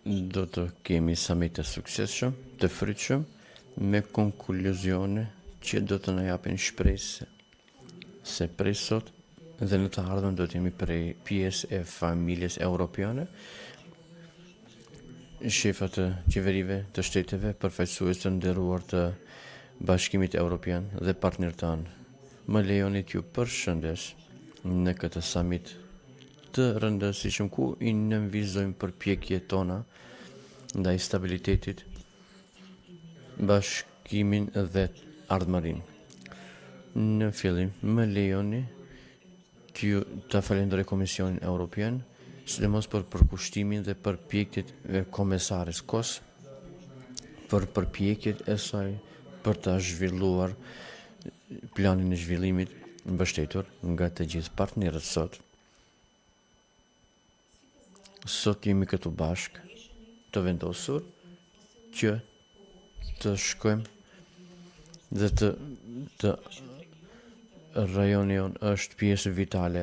do të kemi summit të suksesshëm, të frytshëm, me konkluzione që do të na japin shpresë se prej sot dhe në të ardhmen do të jemi pjesë e familjes europiane, shefat të qeverive të shteteve, përfaqësues të nderuar të Bashkimit Evropian dhe partnerët tanë. Më lejoni t'ju përshëndes në këtë summit të rëndësishëm ku i nënvizojmë përpjekjet tona ndaj stabilitetit, bashkimin dhe ardhmërinë. Në fillim, më lejoni ta falenderoj Komisionin Evropian, sidomos për përkushtimin dhe përpjekjet e komesares Kos, për përpjekjet e saj për ta zhvilluar planin e zhvillimit mbështetur nga të gjithë partnerët sot. Sot jemi këtu bashkë të vendosur që të shkojmë dhe të rajoni jonë është pjesë vitale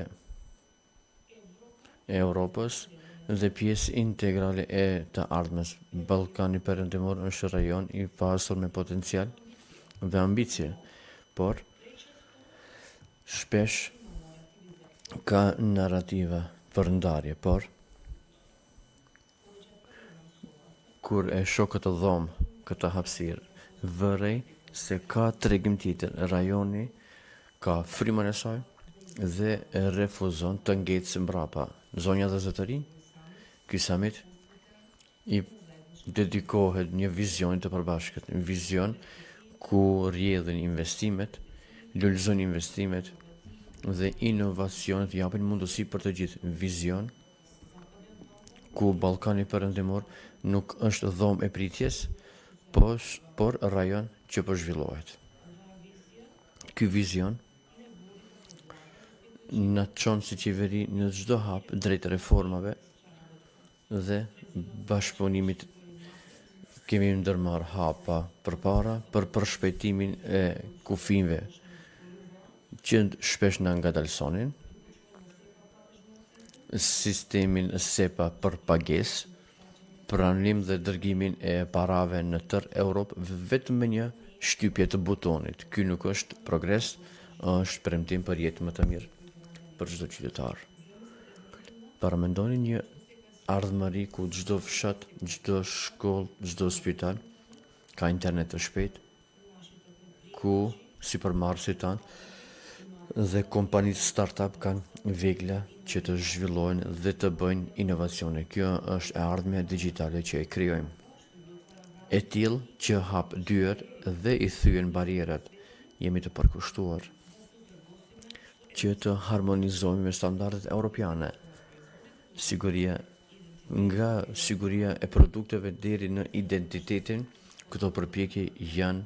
e Europës dhe pjesë integrale e të ardhmes. Ballkani Perëndimor është rajon i pasur me potencial dhe ambicie, por shpesh ka narrativa për ndarje, por kur e shoh këtë dhomë, këtë hapësirë, vërej se ka tregim tjetër. Rajoni ka frymën e saj dhe refuzon të ngecë mbrapa. Zonja dhe zotërinj, ky summit i dedikohet një vizion të përbashkët, një vizion ku rrjedhin investimet, lulëzojnë investimet dhe inovacionet japin mundësi për të gjithë. Vizion ku Ballkani Perëndimor nuk është dhomë e pritjes, por rajon që po zhvillohet. Ky vizion na çon si qeveri në çdo hap drejt reformave dhe bashkëpunimit. Kemi ndërmarrë hapa përpara për përshpejtimin e kufijve që shpesh na ngadalsonin, sistemin SEPA për pagesë, pranim dhe dërgimin e parave në tërë Europë vetëm me një shtypje të butonit. Ky nuk është progres, është premtim për jetë më të mirë për çdo qytetar. Paramendoni një ardhmëri ku çdo fshat, çdo shkollë, çdo spital ka internet të shpejtë, ku supermarketet tanë dhe kompanitë startup kanë vegla që të zhvillojnë dhe të bëjnë inovacione. Kjo është e ardhmja digjitale që e krijojmë. E tillë që hap dyert dhe i thyen barierat. Jemi të përkushtuar që të harmonizojmë me standardet europiane. Nga siguria e produkteve deri në identitetin, këto përpjekje janë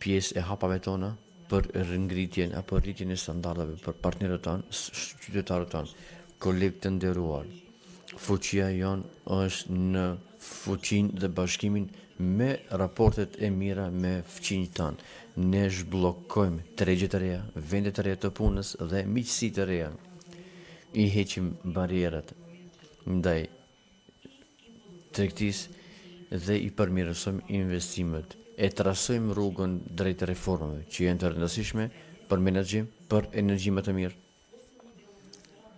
pjesë e hapave tona për ngritjen apo rritjen e standardeve për partnerët tanë, qytetarët tanë. Kolegë të nderuar, fuqia jonë është në fuqinë dhe bashkimin me raportet e mira me fqinjtë tanë. Ne zhbllokojmë tregje të reja, vende të reja të punës dhe miqësi të reja. I heqim barierat ndaj tregtisë dhe i përmirësojmë investimet. E trasojmë rrugën drejt reformave që janë të rëndësishme për menaxhim, për energji më të mirë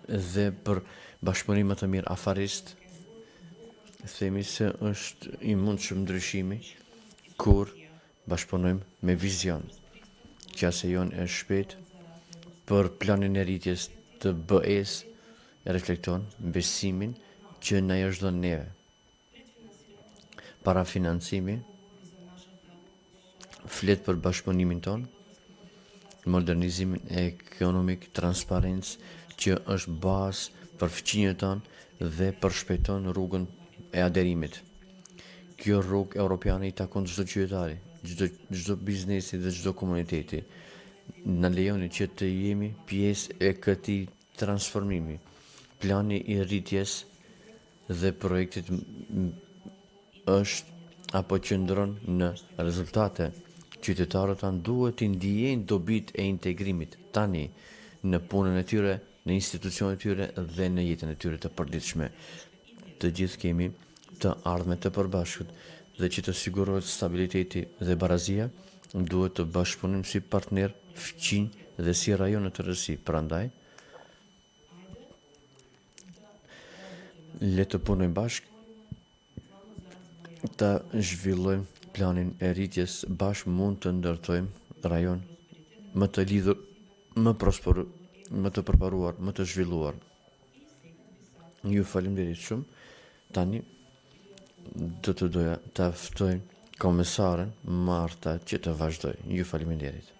dhe për bashkëpunim më të mirë afarist. Themi se është i mundshëm ndryshimi kur bashkëpunojmë me vizion. Qase jonë e shpejtë për planin e rritjes të BE-s reflekton besimin që na është dhënë neve. Parafinancimi flet për bashkëpunimin ton, modernizimin ekonomik, transparencë që është bazë për fqinjët tonë dhe përshpejton rrugën e aderimit. Kjo rrugë europiane i takon çdo qytetari, çdo biznesi dhe çdo komuniteti. Na lejoni që të jemi pjesë e këtij transformimi. Plani i rritjes dhe projektit është apo qëndron në rezultate. Qytetarët tanë duhet të ndjejnë dobit e integrimit tani në punën e tyre, në institucionet e tyre dhe në jetën e tyre të përditshme. të gjithë kemi të ardhme të përbashkët dhe që të sigurohet stabiliteti dhe barazia, duhet të bashkëpunim si partner fqinj dhe si rajon të rësi. Prandaj, le të punojmë bashkë, ta zhvillojmë planin e rritjes, bashkë mund të ndërtojmë rajon më të lidhur, më të përparuar, më të zhvilluar. Ju faleminderit shumë. Tani do të doja ta ftoj komisaren Marta që të vazhdoj. Ju faleminderit.